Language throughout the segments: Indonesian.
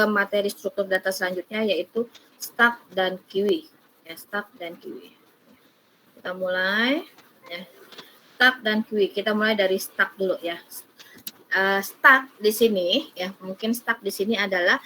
materi struktur data selanjutnya, yaitu stack dan queue. Ya, stack dan queue. Kita mulai ya. Stack dan queue. Kita mulai dari stack dulu ya. Stack di sini ya, mungkin stack di sini adalah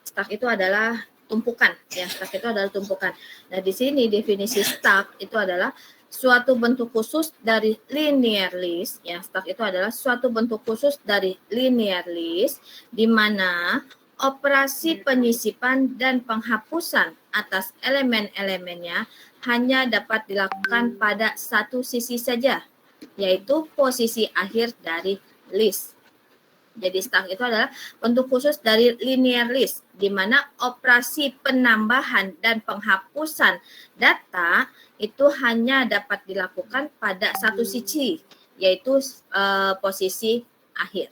stack itu adalah tumpukan ya. Stack itu adalah tumpukan. Nah, di sini definisi stack itu adalah suatu bentuk khusus dari linear list ya. Stack itu adalah suatu bentuk khusus dari linear list di mana operasi penyisipan dan penghapusan atas elemen-elemennya hanya dapat dilakukan pada satu sisi saja, yaitu posisi akhir dari list. Jadi stack itu adalah bentuk khusus dari linear list, di mana operasi penambahan dan penghapusan data itu hanya dapat dilakukan pada satu sisi, yaitu posisi akhir.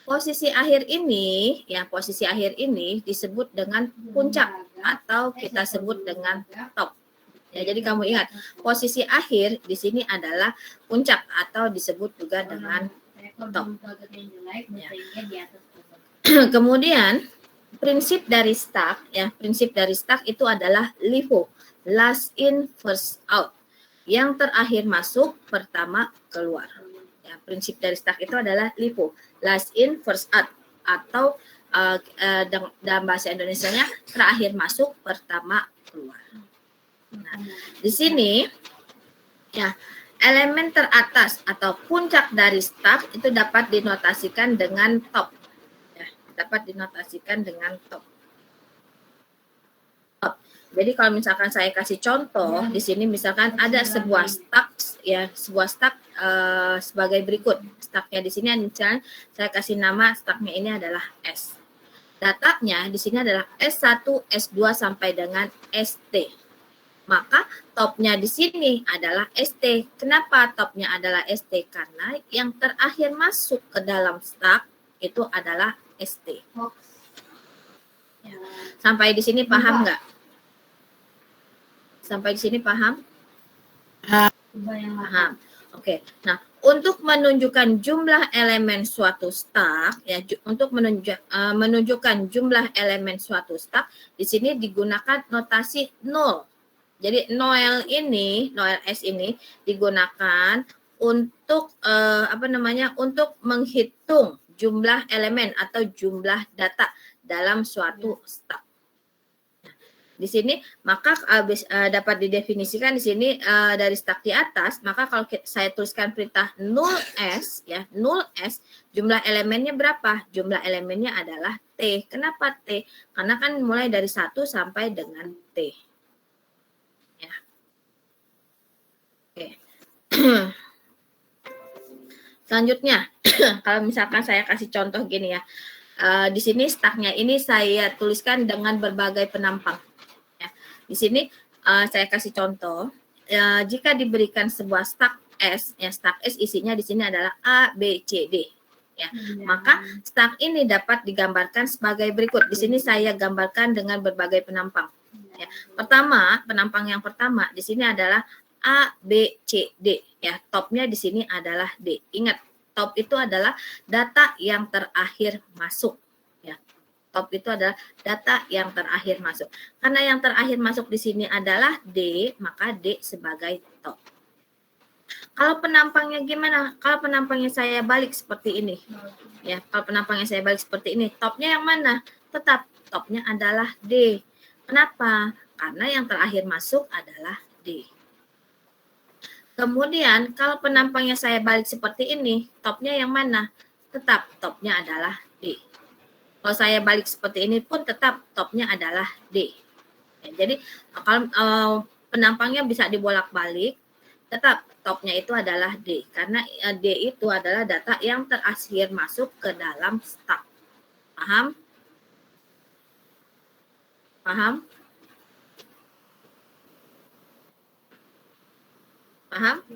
Posisi akhir ini disebut dengan puncak atau kita sebut dengan top. Ya, jadi kamu ingat, posisi akhir di sini adalah puncak atau disebut juga dengan top. Ya. Kemudian prinsip dari stack itu adalah LIFO, last in first out. Yang terakhir masuk, pertama keluar. Ya, prinsip dari stack itu adalah LIFO, last in first out, atau dalam bahasa Indonesianya terakhir masuk, pertama keluar. Nah, di sini ya, elemen teratas atau puncak dari stack itu dapat dinotasikan dengan top. Ya, dapat dinotasikan dengan top. Jadi kalau misalkan saya kasih contoh di sini, misalkan ada sebuah stack ya, sebagai berikut. Stacknya di sini misalnya saya kasih nama stacknya ini adalah S. Datanya di sini adalah S1, S2 sampai dengan ST. Maka topnya di sini adalah ST. Kenapa topnya adalah ST? Karena yang terakhir masuk ke dalam stack itu adalah ST. Ya. Sampai di sini paham nggak? Sampai di sini paham? Paham. Oke. Nah, untuk menunjukkan jumlah elemen suatu stack ya, untuk menunjukkan jumlah elemen suatu stack, di sini digunakan notasi 0. Jadi Noel S ini digunakan untuk untuk menghitung jumlah elemen atau jumlah data dalam suatu stack. Nah, di sini maka dapat didefinisikan di sini dari stack di atas, maka kalau saya tuliskan perintah 0S ya, 0S, jumlah elemennya berapa? Jumlah elemennya adalah T. Kenapa T? Karena kan mulai dari 1 sampai dengan T. Oke. Selanjutnya, kalau misalkan saya kasih contoh gini ya, di sini stacknya ini saya tuliskan dengan berbagai penampang. Ya. Di sini saya kasih contoh, jika diberikan sebuah stack S, ya stack S isinya di sini adalah A, B, C, D. Ya, maka stack ini dapat digambarkan sebagai berikut. Di sini saya gambarkan dengan berbagai penampang. Ya. Pertama, penampang yang pertama di sini adalah A, B, C, D. Ya, topnya di sini adalah D. Ingat, top itu adalah data yang terakhir masuk. Ya, top itu adalah data yang terakhir masuk. Karena yang terakhir masuk di sini adalah D, maka D sebagai top. Kalau penampangnya gimana? Kalau penampangnya saya balik seperti ini. Ya, kalau penampangnya saya balik seperti ini, topnya yang mana? Tetap topnya adalah D. Kenapa? Karena yang terakhir masuk adalah D. Kemudian kalau penampangnya saya balik seperti ini, topnya yang mana? Tetap topnya adalah D. Kalau saya balik seperti ini pun tetap topnya adalah D. Ya, jadi kalau penampangnya bisa dibolak-balik, tetap topnya itu adalah D. Karena D itu adalah data yang terakhir masuk ke dalam stack. Paham? Paham? Paham?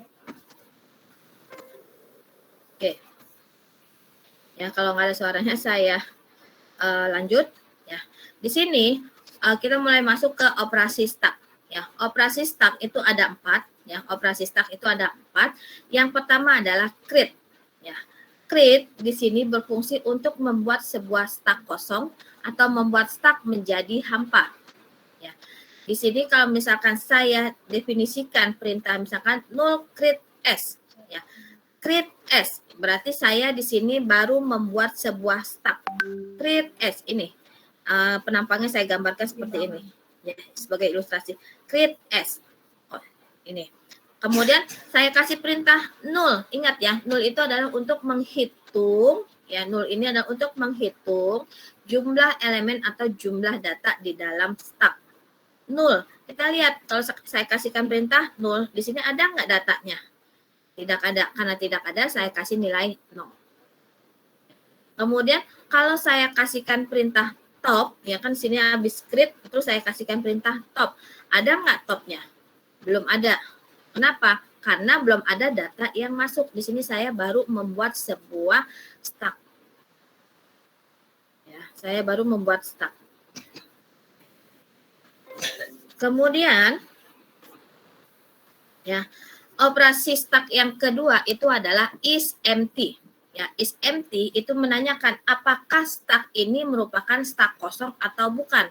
Oke. Ya, kalau nggak ada suaranya saya lanjut. Ya, di sini kita mulai masuk ke operasi stack. Ya, operasi stack itu ada 4. Ya, operasi stack itu ada 4. Yang pertama adalah create. Ya, create di sini berfungsi untuk membuat sebuah stak kosong atau membuat stak menjadi hampa. Ya. Di sini kalau misalkan saya definisikan perintah misalkan null create s, ya. Create s berarti saya di sini baru membuat sebuah stak. Create s ini penampangnya saya gambarkan seperti ini, ya, sebagai ilustrasi. Create s, ini. Kemudian saya kasih perintah null. Ingat ya, null itu adalah untuk menghitung, ya, null ini adalah untuk menghitung jumlah elemen atau jumlah data di dalam stak. Null. Kita lihat kalau saya kasihkan perintah null, di sini ada nggak datanya? Tidak ada. Karena tidak ada, saya kasih nilai 0. Kemudian kalau saya kasihkan perintah top, ya kan sini habis script, terus saya kasihkan perintah top. Ada nggak topnya? Belum ada. Kenapa? Karena belum ada data yang masuk. Di sini saya baru membuat sebuah stak. Ya, saya baru membuat stak. Kemudian, ya, operasi stak yang kedua itu adalah is empty. Ya, is empty itu menanyakan apakah stak ini merupakan stak kosong atau bukan.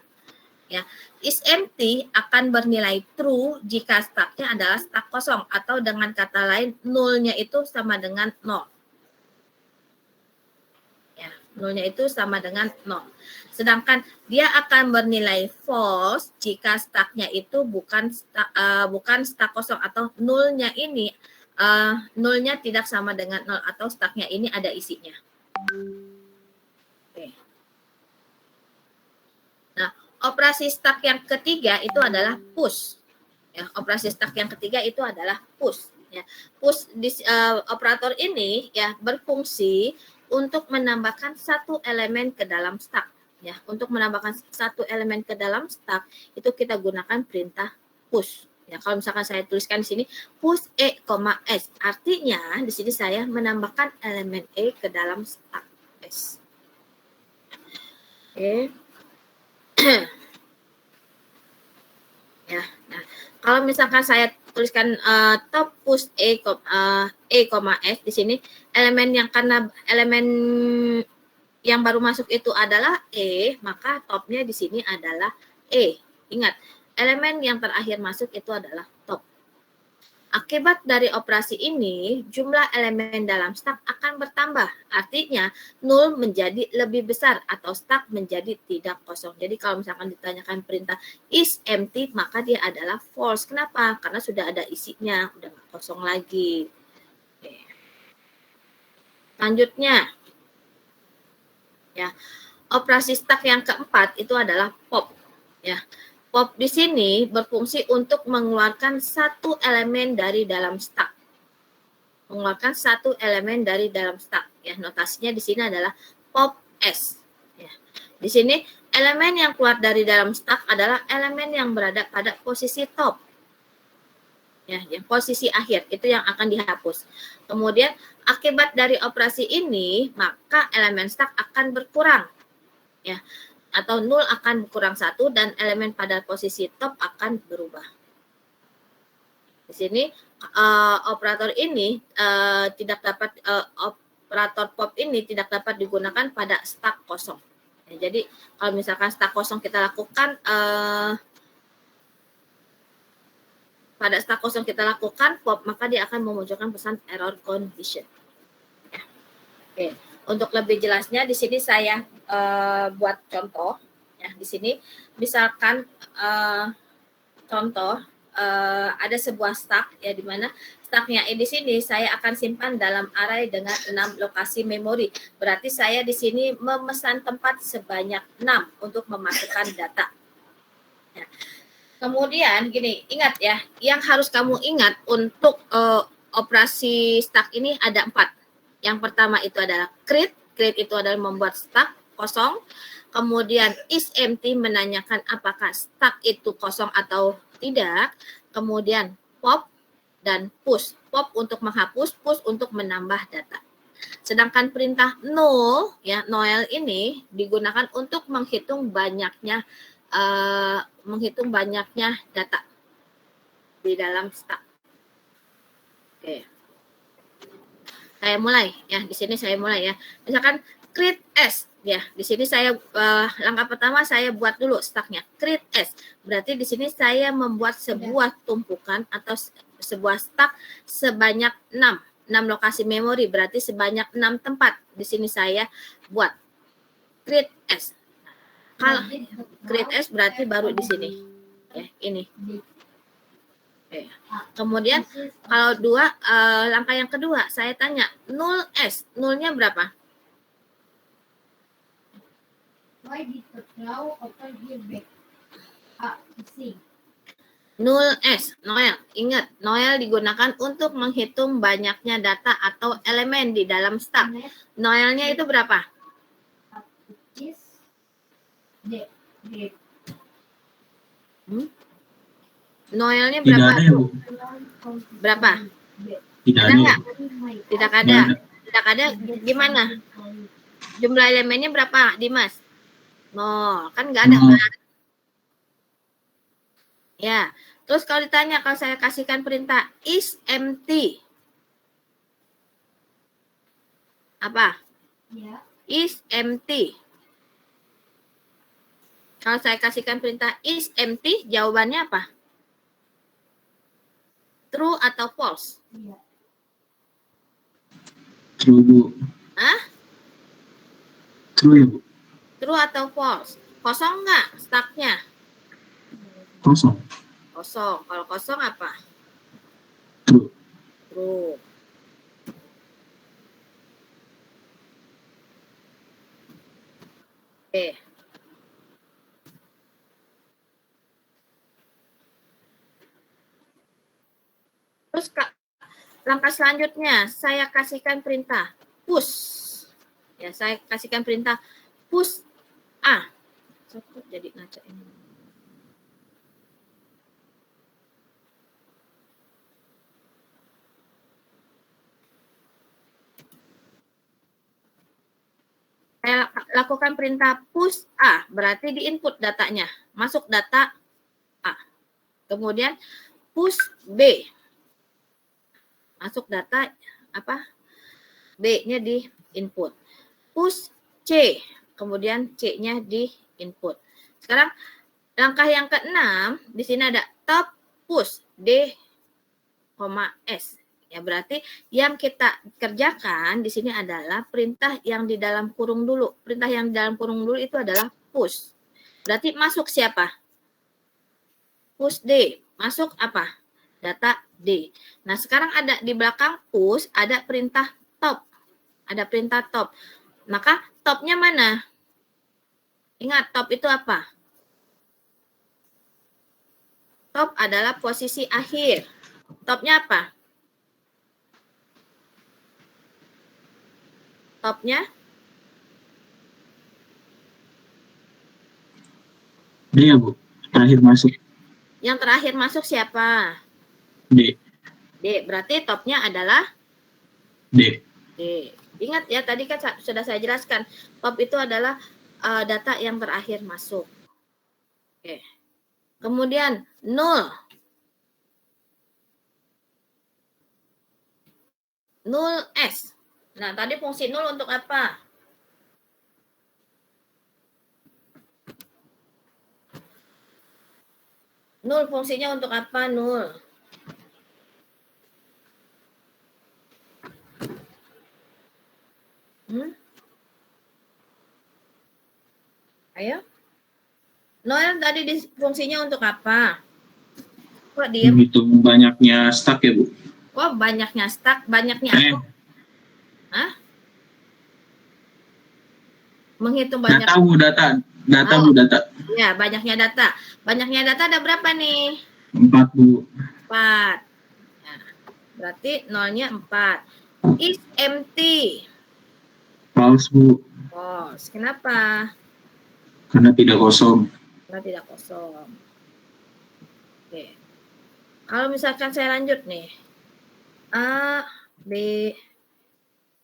Ya, is empty akan bernilai true jika staknya adalah stak kosong atau dengan kata lain nolnya itu sama dengan 0. Ya, nolnya itu sama dengan 0. Sedangkan dia akan bernilai false jika staknya itu bukan stak kosong atau nolnya ini nolnya tidak sama dengan 0 atau staknya ini ada isinya. Oke. Nah, operasi stak yang ketiga itu adalah push. Ya, operasi stak yang ketiga itu adalah push. Ya, push operator ini ya berfungsi untuk menambahkan satu elemen ke dalam stak. Ya, untuk menambahkan satu elemen ke dalam stak itu kita gunakan perintah push. Ya, kalau misalkan saya tuliskan di sini push s, artinya di sini saya menambahkan elemen e ke dalam stak s. Oke. Ya, nah kalau misalkan saya tuliskan top push s di sini elemen yang karena elemen yang baru masuk itu adalah e, maka topnya di sini adalah e. Ingat, elemen yang terakhir masuk itu adalah top. Akibat dari operasi ini, jumlah elemen dalam stak akan bertambah. Artinya, 0 menjadi lebih besar atau stak menjadi tidak kosong. Jadi kalau misalkan ditanyakan perintah is empty, maka dia adalah false. Kenapa? Karena sudah ada isinya, udah nggak kosong lagi. Oke. Selanjutnya, ya, operasi stak yang keempat itu adalah pop. Ya, pop di sini berfungsi untuk mengeluarkan satu elemen dari dalam stak. Mengeluarkan satu elemen dari dalam stak. Ya, notasinya di sini adalah pop s. Ya. Di sini elemen yang keluar dari dalam stak adalah elemen yang berada pada posisi top. Ya, yang posisi akhir itu yang akan dihapus. Kemudian akibat dari operasi ini, maka elemen stak akan berkurang. Ya, atau 0 akan berkurang 1 dan elemen pada posisi top akan berubah. Di sini operator ini tidak dapat operator pop ini tidak dapat digunakan pada stak kosong. Ya, jadi kalau misalkan stak kosong kita lakukan pada stak kosong kita lakukan pop, maka dia akan memunculkan pesan error condition. Ya. Oke. Untuk lebih jelasnya di sini saya buat contoh. Ya, di sini misalkan contoh ada sebuah stak ya di mana staknya di sini saya akan simpan dalam array dengan 6 lokasi memori. Berarti saya di sini memesan tempat sebanyak 6 untuk memasukkan data. Ya. Kemudian gini, ingat ya, yang harus kamu ingat untuk operasi stak ini ada 4. Yang pertama itu adalah create. Create itu adalah membuat stak kosong. Kemudian is empty menanyakan apakah stak itu kosong atau tidak. Kemudian pop dan push. Pop untuk menghapus, push untuk menambah data. Sedangkan perintah null ya, null ini digunakan untuk menghitung banyaknya data di dalam stak. Oke. Saya mulai ya, di sini saya mulai ya. Misalkan create S ya, di sini saya langkah pertama saya buat dulu stacknya create S. Berarti di sini saya membuat sebuah tumpukan atau sebuah stack sebanyak 6 lokasi memori, berarti sebanyak 6 tempat. Di sini saya buat create S. Kalau create S berarti baru di sini. Ya, ini. Kemudian kalau langkah yang kedua saya tanya null S, nulnya berapa? Null S, Noel. Ingat, Noel digunakan untuk menghitung banyaknya data atau elemen di dalam stack. Noelnya itu berapa? Noelnya berapa? Tidak ada ya, Bu. Berapa? Tidak Ada ada. nggak? Tidak ada. Tidak ada. Gimana? Jumlah elemennya berapa, Dimas? Nol. Kan nggak ada kan? Ya. Terus kalau ditanya, kalau saya kasihkan perintah is empty. Apa? Ya. Is empty. Kalau saya kasihkan perintah is empty, jawabannya apa? True atau false? Iya. True, Bu. Hah? True ya, Bu. True atau false? Kosong nggak stacknya? Kosong. Kosong. Kalau kosong apa? True. True. Oke. Terus langkah selanjutnya saya kasihkan perintah push. Ya, saya kasihkan perintah push A. Jadi ngaca ini. Saya lakukan perintah push A, berarti di input datanya, masuk data A. Kemudian push B, masuk data apa? B-nya di input. Push C, kemudian C-nya di input. Sekarang langkah yang ke-6, di sini ada top push D, S. Ya, berarti yang kita kerjakan di sini adalah perintah yang di dalam kurung dulu. Perintah yang di dalam kurung dulu itu adalah push. Berarti masuk siapa? Push D. Masuk apa? Data D. Nah, sekarang ada di belakang push, ada perintah top. Ada perintah top. Maka topnya mana? Ingat, top itu apa? Top adalah posisi akhir. Topnya apa? Topnya D ya, Bu. Terakhir masuk. yang terakhir masuk siapa? D. D. Berarti topnya adalah D. D. Ingat ya, tadi kan sudah saya jelaskan. Top itu adalah data yang terakhir masuk. Oke. Kemudian 0. 0S. Nah, tadi fungsi 0 untuk apa? Nul fungsinya untuk apa? 0. Ayo. 0 tadi fungsinya untuk apa? Kok diam? Menghitung banyaknya stack ya, Bu. Oh, banyaknya stack, banyaknya apa? Hah? Menghitung banyak Data, Bu, data. Data, Bu, data. Ya, banyaknya data. Banyaknya data ada berapa nih? 4, Bu. 4. Nah, berarti nolnya 4. Is empty. False, Bu. False. Kenapa? Karena tidak kosong. Karena tidak kosong. Oke. Kalau misalkan saya lanjut nih. A, B,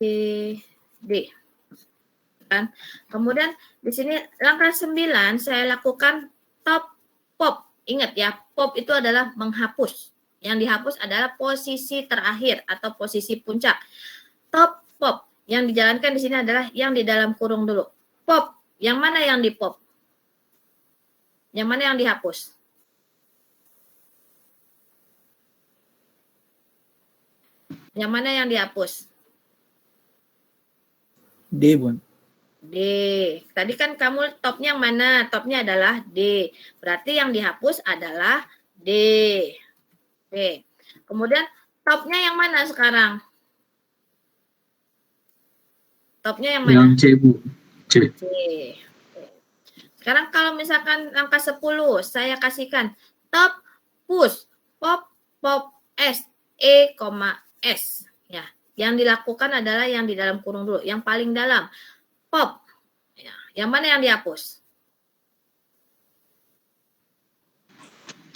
C, D. Kan? Kemudian di sini langkah 9 saya lakukan top pop. Ingat ya, pop itu adalah menghapus. Yang dihapus adalah posisi terakhir atau posisi puncak. Top, pop. Yang dijalankan di sini adalah yang di dalam kurung dulu. Pop. Yang mana yang di pop? Yang mana yang dihapus? Yang mana yang dihapus? D, Bun. D. Tadi kan kamu topnya yang mana? Topnya adalah D. Berarti yang dihapus adalah D. D. Kemudian topnya yang mana sekarang? Topnya yang mana? Yang C, Bu. C. C. Sekarang kalau misalkan angka 10, saya kasihkan top, push, pop, pop, S, E, S. Ya, yang dilakukan adalah yang di dalam kurung dulu, yang paling dalam. Pop. Ya, yang mana yang dihapus?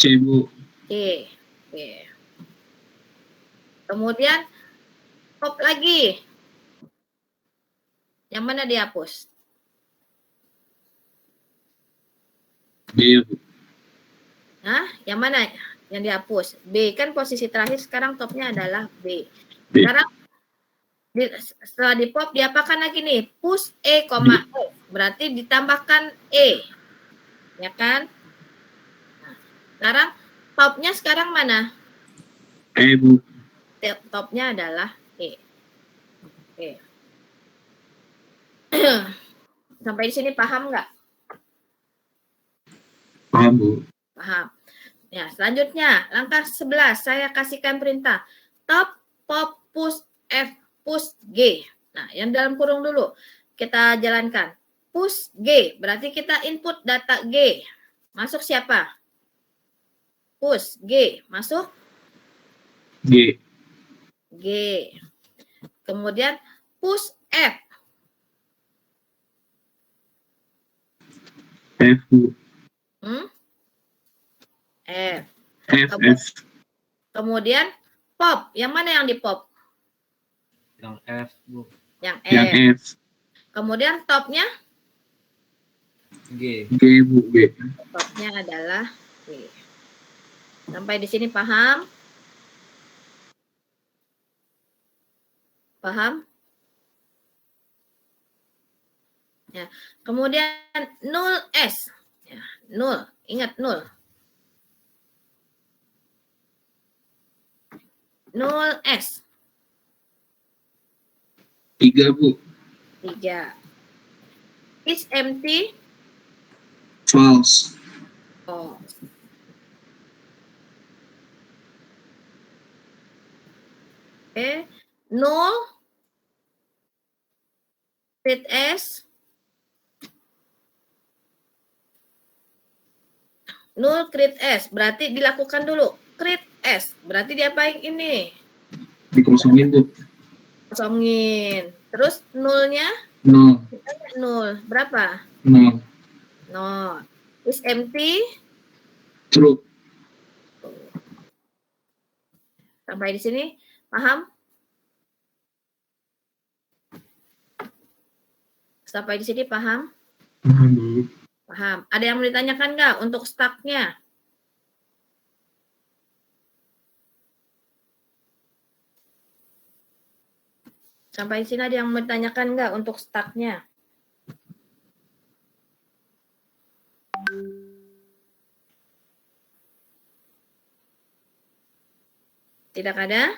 C, Bu. C. Oke. Kemudian pop lagi. Yang mana dihapus? B, Bu. Hah? Yang mana yang dihapus? B. Kan posisi terakhir sekarang topnya adalah B. B. Sekarang setelah di pop diapakan lagi nih? Push E, S. Berarti ditambahkan E. Ya kan? Nah, sekarang topnya sekarang mana? E, Bu. Topnya adalah E. Oke. Sampai di sini paham nggak? Paham, Bu. Paham. Ya, selanjutnya langkah 11 saya kasihkan perintah top, pop, push, F, push, G. Nah, yang dalam kurung dulu kita jalankan. Push G, berarti kita input data G. Masuk siapa? Push G, masuk G. G. Kemudian push F. F, Bu. F. F, F. Kemudian pop, yang mana yang di pop? Yang F, Bu. Yang F. Yang F. Kemudian topnya? G. G, Bu. G. Topnya adalah G. Sampai di sini paham? Paham? Ya. Kemudian 0S. Ya, 0. Ingat 0. 0S. 3, Bu. 3. Is empty. False. Oh. Oke. 0. Read S. 0 create S. Berarti dilakukan dulu. Create S. Berarti diapain ini? Dikosongin, Bu. Kosongin. Terus nolnya? 0. 0. Berapa? 0. 0. Is empty. True. Sampai di sini paham? Sampai di sini paham? Paham, Bu. Paham. Ada yang mau ditanyakan nggak untuk stacknya? Sampai di sini ada yang mau ditanyakan nggak untuk stacknya? Tidak ada?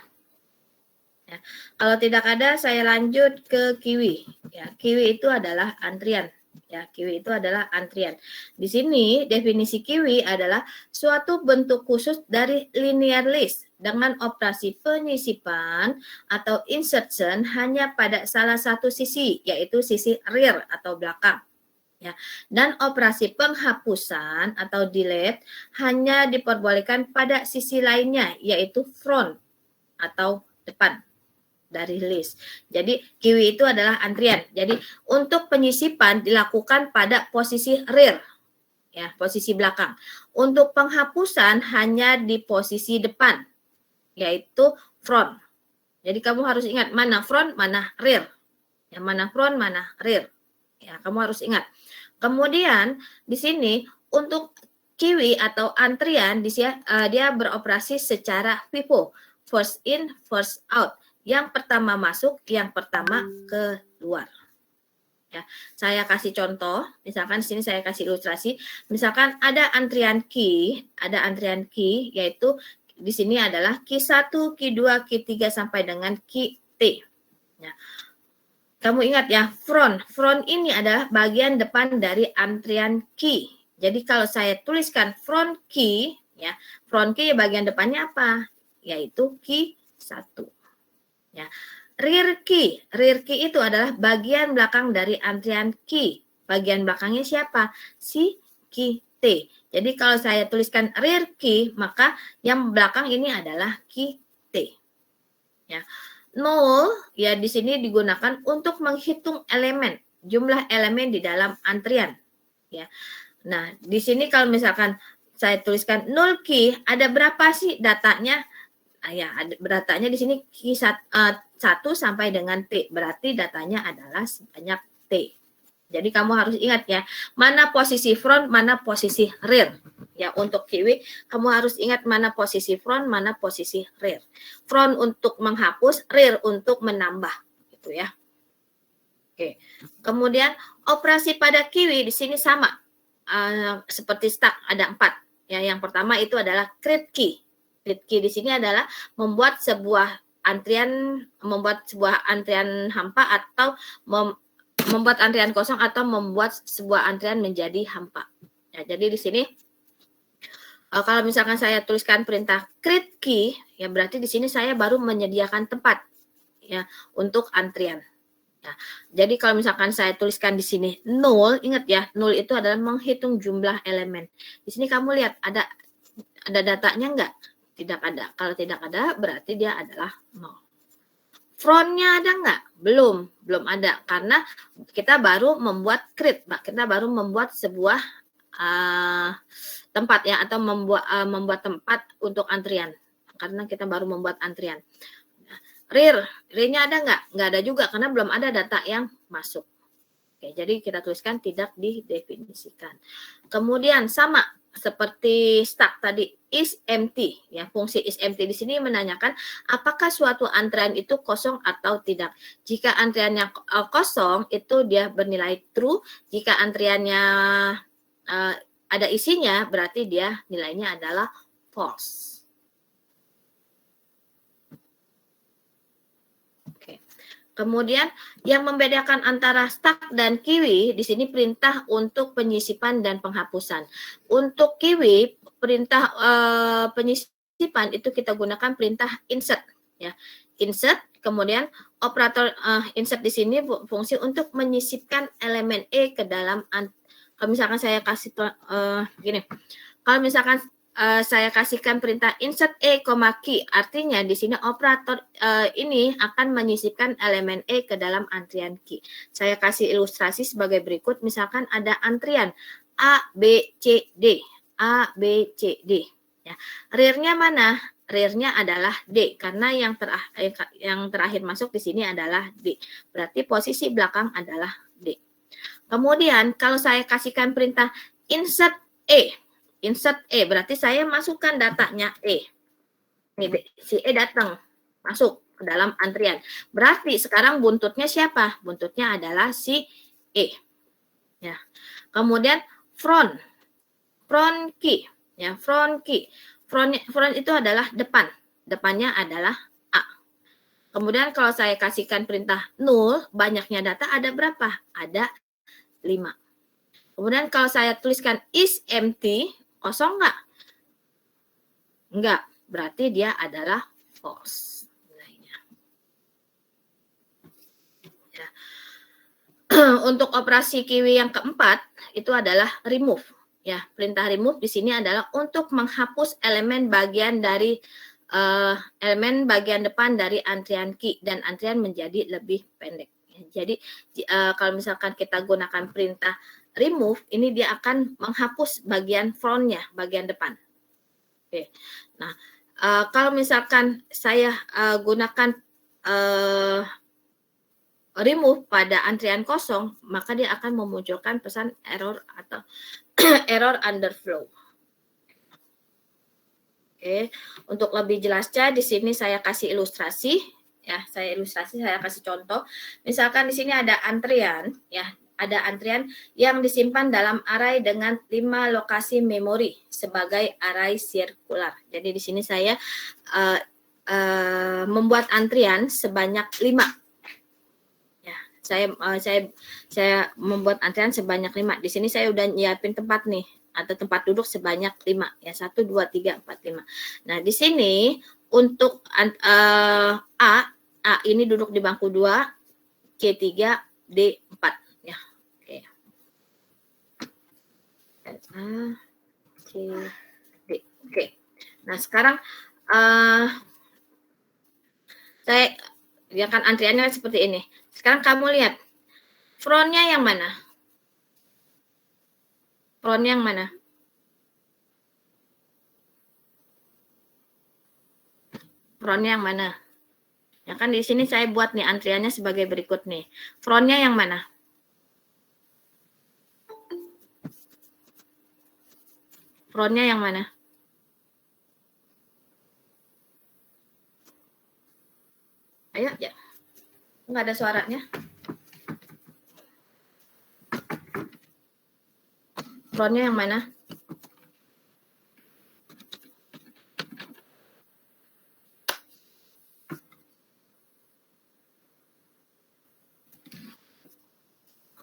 Ya. Kalau tidak ada, saya lanjut ke kiwi. Ya, kiwi itu adalah antrian. Ya, kiwi itu adalah antrian. Di sini definisi kiwi adalah suatu bentuk khusus dari linear list dengan operasi penyisipan atau insertion hanya pada salah satu sisi, yaitu sisi rear atau belakang. Ya, dan operasi penghapusan atau delete hanya diperbolehkan pada sisi lainnya, yaitu front atau depan dari list. Jadi kiwi itu adalah antrian. Jadi untuk penyisipan dilakukan pada posisi rear, ya, posisi belakang. Untuk penghapusan hanya di posisi depan, yaitu front. Jadi kamu harus ingat mana front, mana rear. Ya, mana front, mana rear. Ya, kamu harus ingat. Kemudian di sini untuk kiwi atau antrian dia beroperasi secara FIFO, first in, first out. yang pertama masuk, yang pertama keluar. Ya, saya kasih contoh, misalkan di sini saya kasih ilustrasi, misalkan ada antrian key, yaitu di sini adalah Q1, Q2, Q3 sampai dengan Q-T. Ya. Kamu ingat ya, front ini adalah bagian depan dari antrian key. Jadi kalau saya tuliskan front key, ya, front key bagian depannya apa? Yaitu Q1. Ya. Rear key itu adalah bagian belakang dari antrian key. Bagian belakangnya siapa? Si Q-T. Jadi kalau saya tuliskan rear key, maka yang belakang ini adalah Q-T. Ya. 0 ya di sini digunakan untuk menghitung elemen, jumlah elemen di dalam antrian. Ya. Nah, di sini kalau misalkan saya tuliskan 0 key, ada berapa sih datanya? Ya, datanya di sini Q1 sampai dengan T. Berarti datanya adalah sebanyak T. Jadi kamu harus ingat ya, mana posisi front, mana posisi rear. Ya, untuk kiwi kamu harus ingat mana posisi front, mana posisi rear. Front untuk menghapus, rear untuk menambah, gitu ya. Oke. Kemudian operasi pada kiwi di sini sama. Seperti stack ada 4. Ya, yang pertama itu adalah create key. Create key di sini adalah membuat sebuah antrian hampa atau membuat antrian kosong atau membuat sebuah antrian menjadi hampa. Ya, jadi di sini kalau misalkan saya tuliskan perintah create key, ya berarti di sini saya baru menyediakan tempat ya untuk antrian. Ya, jadi kalau misalkan saya tuliskan di sini 0, ingat ya, 0 itu adalah menghitung jumlah elemen. Di sini kamu lihat ada datanya enggak? Tidak ada. Kalau tidak ada, berarti dia adalah 0. Frontnya ada enggak? Belum ada. Karena kita baru membuat create, kita baru membuat sebuah tempat ya, atau membuat tempat untuk antrian. Karena kita baru membuat antrian. Rear-nya ada enggak? Enggak ada juga, karena belum ada data yang masuk. Oke, jadi kita tuliskan tidak didefinisikan. Kemudian sama seperti stack tadi, is empty ya, fungsi is empty di sini menanyakan apakah suatu antrian itu kosong atau tidak. Jika antriannya kosong itu dia bernilai true, jika antriannya ada isinya berarti dia nilainya adalah false. Oke. Kemudian yang membedakan antara stack dan kiwi di sini perintah untuk penyisipan dan penghapusan. Untuk kiwi perintah penyisipan itu kita gunakan perintah insert ya. Insert, kemudian operator insert di sini fungsi untuk menyisipkan elemen E ke dalam kalau misalkan saya kasih gini. Kalau misalkan saya kasihkan perintah insert E, key, artinya di sini operator ini akan menyisipkan elemen E ke dalam antrian key. Saya kasih ilustrasi sebagai berikut, misalkan ada antrian A, B, C, D. A, B, C, D. Ya. Rear-nya mana? Rear-nya adalah D, karena yang terakhir masuk di sini adalah D. Berarti posisi belakang adalah D. Kemudian kalau saya kasihkan perintah insert E, berarti saya masukkan datanya E. Nih, si E datang, masuk ke dalam antrian. Berarti sekarang buntutnya siapa? Buntutnya adalah si E. Ya. Kemudian front key. Ya, front key. Front itu adalah depan. Depannya adalah A. Kemudian kalau saya kasihkan perintah 0, banyaknya data ada berapa? Ada 5. Kemudian kalau saya tuliskan is empty, kosong nggak? Enggak, berarti dia adalah false. Ya. Untuk operasi kiwi yang keempat itu adalah remove. Ya, perintah remove di sini adalah untuk menghapus elemen bagian dari elemen bagian depan dari antrian key dan antrian menjadi lebih pendek. Jadi kalau misalkan kita gunakan perintah remove, ini dia akan menghapus bagian frontnya, bagian depan. Oke. Nah, kalau misalkan saya gunakan remove pada antrian kosong, maka dia akan memunculkan pesan error atau error underflow. Oke, untuk lebih jelasnya di sini saya kasih ilustrasi ya. Saya ilustrasi, saya kasih contoh. Misalkan di sini ada antrian, ya. Ada antrian yang disimpan dalam array dengan 5 lokasi memori sebagai array sirkular. Jadi di sini saya membuat antrian sebanyak 5. Ya, saya membuat antrian sebanyak 5. Di sini saya udah nyiapin tempat nih, atau tempat duduk sebanyak 5 ya, 1 2 3 4 5. Nah, di sini untuk A ini duduk di bangku 2, C3, D 4 ya. Oke. A, C, D. Oke. Nah, sekarang saya kan antriannya seperti ini. Sekarang kamu lihat frontnya yang mana? Frontnya yang mana? Frontnya yang mana? Ya kan di sini saya buat nih antriannya sebagai berikut nih. Frontnya yang mana? Frontnya yang mana? Ayo, ya. Nggak ada suaranya. Frontnya yang mana?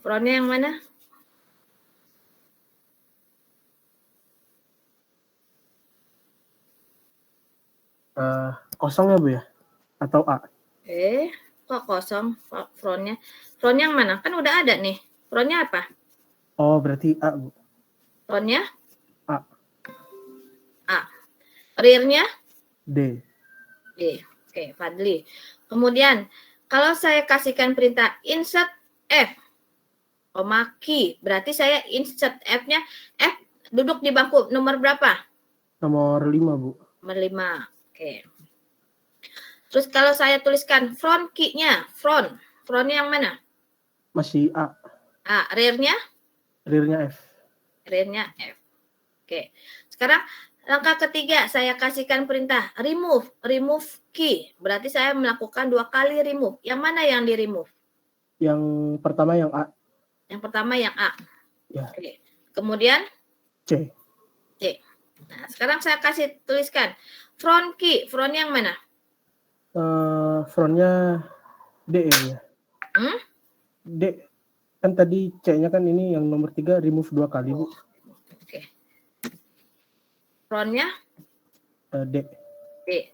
Frontnya yang mana? Kosong ya Bu ya? Atau A? Kok kosong frontnya? Frontnya yang mana? Kan udah ada nih. Frontnya apa? Oh, berarti A Bu. Frontnya? A. A. Rearnya? D. D. Oke, Fadli. Kemudian, kalau saya kasihkan perintah insert F, key, berarti saya insert F-nya, F duduk di bangku nomor berapa? Nomor 5 Bu. Nomor 5. Oke. Terus kalau saya tuliskan front key-nya, frontnya yang mana? Masih A. A. Rear-nya? Rear-nya F. Rear-nya F. Oke. Sekarang langkah ketiga, saya kasihkan perintah remove key. Berarti saya melakukan 2 kali remove. Yang mana yang di-remove? Yang pertama yang A. Yang pertama yang A. Ya. Oke. Kemudian C. C. Nah, sekarang saya kasih tuliskan front key. Front yang mana? Frontnya D ya. D. Kan tadi C-nya kan ini yang nomor 3 remove 2 kali Bu. Oke. Frontnya? D. D.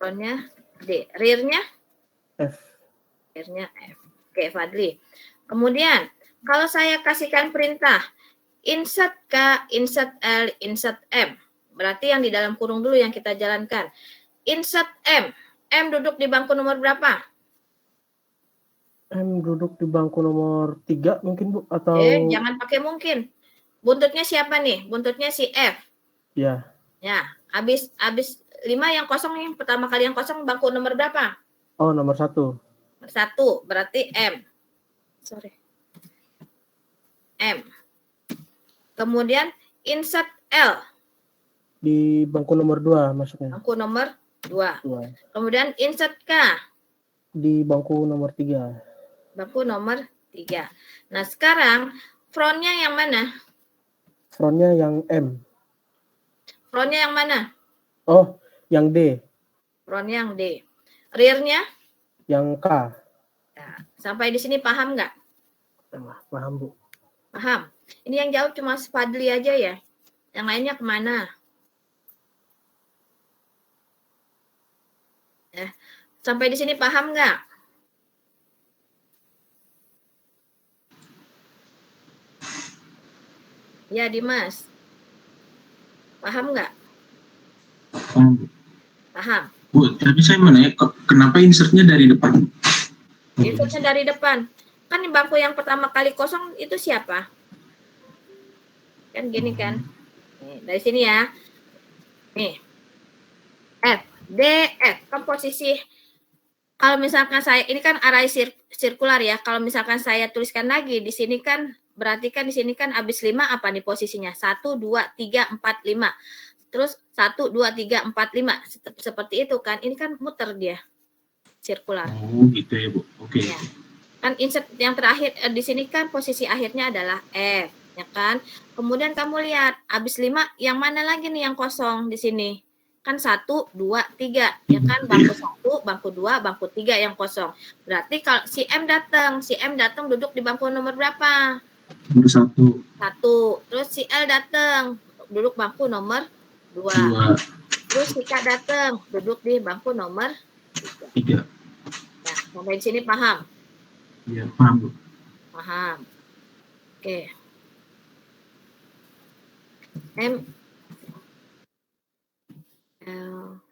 Frontnya D. Rear-nya? F. Rear-nya F. Oke, Fadli. Kemudian, kalau saya kasihkan perintah insert K, insert L, insert M. Berarti yang di dalam kurung dulu yang kita jalankan. Insert M. M duduk di bangku nomor berapa? M duduk di bangku nomor 3 mungkin Bu, atau Jangan pakai mungkin. Buntutnya siapa nih? Buntutnya si F. ya. Ya, habis 5 yang kosong, yang pertama kali yang kosong bangku nomor berapa? Oh, nomor 1. Nomor 1, berarti M. Sorry. M. Kemudian insert L. Di bangku nomor 2 masuknya. Bangku nomor 2. 2. Kemudian insert K. Di bangku nomor 3. Bangku nomor 3. Nah, sekarang frontnya yang mana? Frontnya yang M. Frontnya yang mana? Oh, yang D. Frontnya yang D. Rear-nya? Yang K. Nah, sampai di sini paham nggak? Paham Bu. Paham. Ini yang jawab cuma Fadli aja ya. Yang lainnya kemana? Ya. Sampai di sini paham nggak? Ya, Dimas. Paham nggak? Paham, Bu. Paham. Bu, tapi saya mau nanya, kenapa insertnya dari depan? Insertnya dari depan. Kan di bangku yang pertama kali kosong itu siapa? Kan gini kan. Nih, dari sini ya. Nih. F, D, F. Kan posisi, kalau misalkan saya, ini kan array sirkular ya. Kalau misalkan saya tuliskan lagi, di sini kan, berarti kan di sini kan habis 5 apa nih posisinya? 1, 2, 3, 4, 5. Terus 1, 2, 3, 4, 5. Seperti itu kan. Ini kan muter dia. sirkular. Oh, gitu ya, Bu. Oke. Ya. Kan insert yang terakhir di sini kan posisi akhirnya adalah F, ya kan? Kemudian kamu lihat habis 5 yang mana lagi nih yang kosong di sini? Kan 1, 2, 3, ya kan? Bangku 1, bangku 2, bangku 3 yang kosong. Berarti kalau si M datang duduk di bangku nomor berapa? Nomor 1. 1. Terus si L datang duduk bangku nomor 2. 2. Terus si K datang duduk di bangku nomor 3. 3. Ya, sampai di sini paham? Ya, paham, Bu. Paham. Oke. M L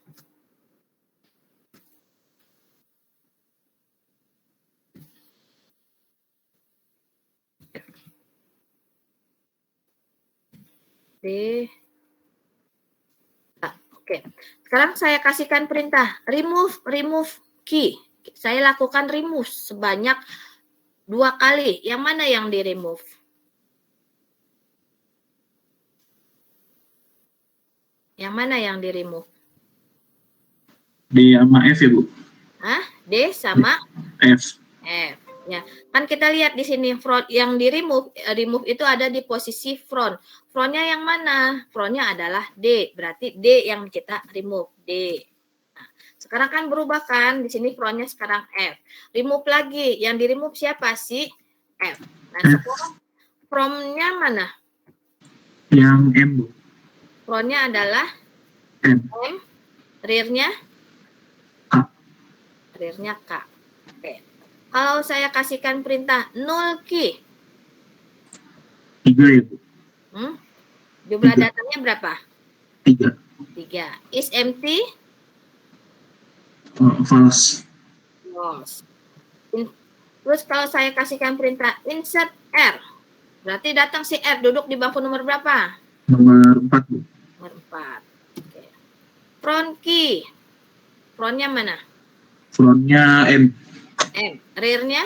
D. Oke. Sekarang saya kasihkan perintah remove key. Saya lakukan remove sebanyak 2 kali. Yang mana yang di remove? Yang mana yang di remove? D sama F ya, Bu? Hah? D sama F. F. Ya, kan kita lihat di sini front yang di remove itu ada di posisi front. Frontnya yang mana? Frontnya adalah D. Berarti D yang kita remove. D. Nah, sekarang kan berubah kan? Di sini frontnya sekarang F. Remove lagi. Yang di remove siapa sih? F. Nah, sekarang frontnya mana? Yang M, Bu. Frontnya adalah M. M. Rearnya? K. Rearnya K. Oke. Kalau saya kasihkan perintah null key. 3 ya, Bu? Jumlah 3. datanya berapa? 3. 3. Is empty? False. False. Terus kalau saya kasihkan perintah insert R. Berarti datang si R duduk di bangku nomor berapa? Nomor 4, Bu. Nomor 4. Oke. Front key. Frontnya mana? Frontnya M. M. Rearnya?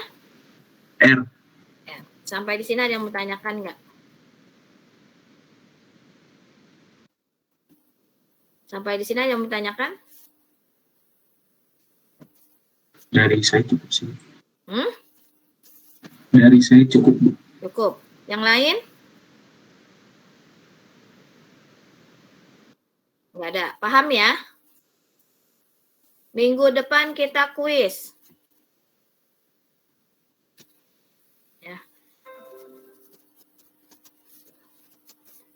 R. R. Sampai di sini ada yang mau tanyakan nggak? Sampai di sini ada yang mau tanyakan? Dari saya cukup sih. Hmm? Dari saya cukup, Bu. Cukup. Yang lain? Nggak ada. Paham ya? Minggu depan kita kuis. Ya.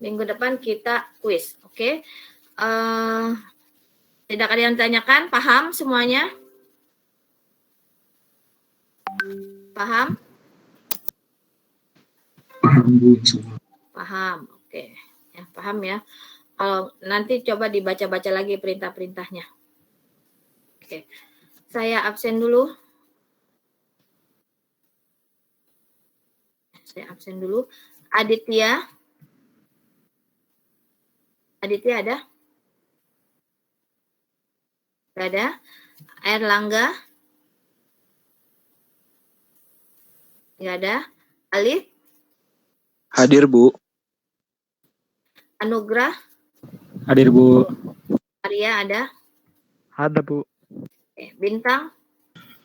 Minggu depan kita kuis. Oke. Tidak ada yang tanyakan? Paham semuanya? Paham? Paham, Bu. Semua. Paham. Oke. Ya, paham ya. Kalau nanti coba dibaca-baca lagi perintah-perintahnya. Oke. Saya absen dulu. Saya absen dulu. Aditya. Aditya ada? Tidak ada. Erlangga. Tidak ada. Alif. Hadir, Bu. Anugrah. Hadir, Bu. Arya ada. Ada, Bu. Bintang.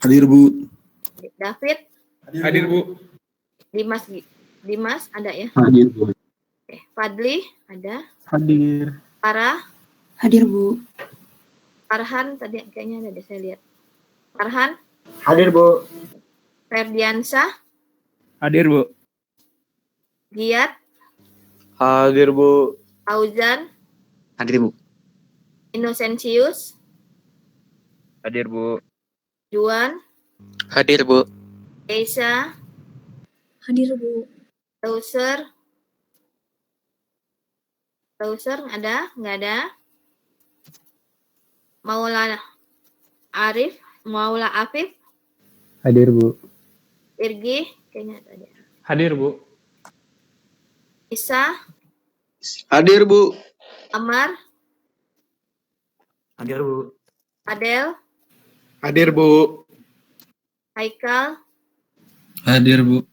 Hadir, Bu. David. Hadir, Bu. Dimas ada ya. Hadir, Bu. Fadli ada. Hadir. Farah. Hadir, Bu. Farhan tadi kayaknya ada deh saya lihat. Farhan. Hadir, Bu. Ferdiansyah. Hadir, Bu. Giat. Hadir, Bu. Fauzan. Hadir, Bu. Innocentius. Hadir, Bu. Juan. Hadir, Bu. Eisa. Hadir, Bu. Tauser. Tauser ada? Nggak ada? Maula Arif. Maula Afif. Hadir, Bu. Irgi. Kayaknya ada. Hadir, Bu. Isa. Hadir, Bu. Amar. Hadir, Bu. Adel. Hadir, Bu. Haikal. Hadir, Bu.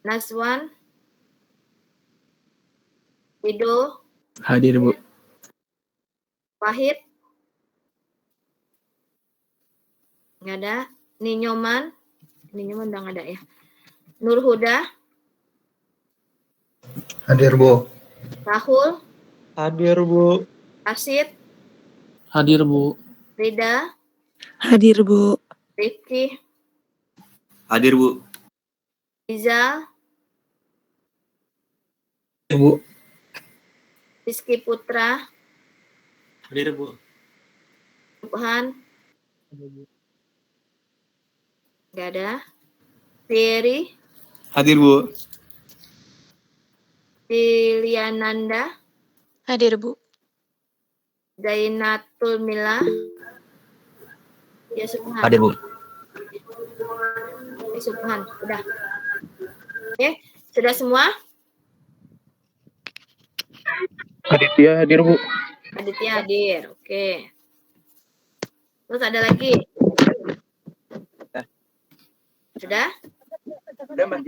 Nazwan. Ido. Hadir, Bu. Wahid. Nggak ada. Ninyoman udah nggak ada ya. Nur Huda. Hadir, Bu. Rahul. Hadir, Bu. Asid. Hadir, Bu. Rida. Hadir, Bu. Rifki. Hadir, Bu. Rizal. Bu. Rizky Putra. Hadir, Bu. Subhan. Nggak ada. Thierry. Hadir, Bu. Liliananda. Hadir, Bu. Zainatul Mila. Ya Subhan. Hadir, Bu. Subhan. Udah. Oke, sudah semua? Aditya hadir, Bu. Aditya hadir. Oke. Terus ada lagi? Sudah? Udah, Mbak.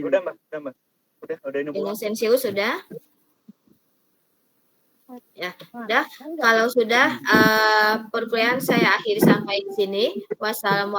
Udah ini, Bu. Inosensius sudah? Ya, sudah. Kalau sudah, perkuliahan saya akhiri sampai di sini. Wassalamualaikum.